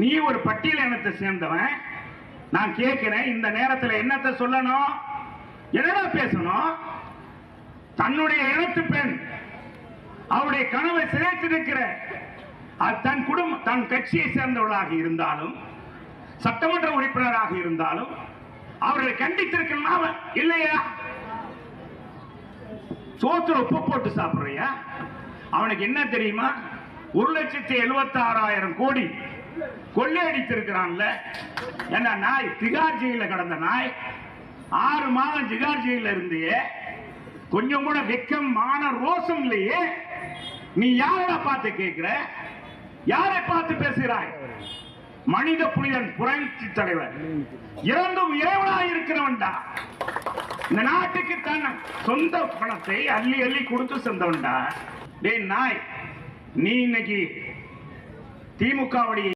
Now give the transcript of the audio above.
நீ ஒரு பட்டியல் இனத்தை சேர்ந்தவன். நான் கேட்கிறேன், இந்த நேரத்தில் என்னத்தை சொல்லணும், என்னடா பேசணும்? தன்னுடைய இனத்து பெண் அவருடைய கனவை சிதைத்திருக்கிற தன் குடும்பம், தன் கட்சியை சேர்ந்தவர்களாக இருந்தாலும், சட்டமன்ற உறுப்பினராக இருந்தாலும் அவர்களை கண்டித்திருக்கணும் இல்லையா? சோத்துல உப்பு போட்டு சாப்பிடுறியா? அவனுக்கு என்ன தெரியுமா? 1,76,000 கோடி கொள்ளையடித்திருக்கிறான்ல. என்ன நாய், திகார் ஜெயில கடந்த நாய், 6 மாதம் திகார் ஜெயில இருந்து கொஞ்சம் கூட வெக்கம் மான ரோசம் இல்லையே. நீ யாரை பார்த்து கேட்கிற? யாரை பார்த்து பேசுகிறாய்? மனித புனிதன், புரட்சி தலைவர், இறந்தும் இறைவனாய் இருக்கிறவன்டா. இந்த நாட்டுக்கு தன் சொந்த பணத்தை அள்ளி அள்ளி கொடுத்து சென்றவன்டா. டேய் நாய், நீ இன்னைக்கு திமுகவுடைய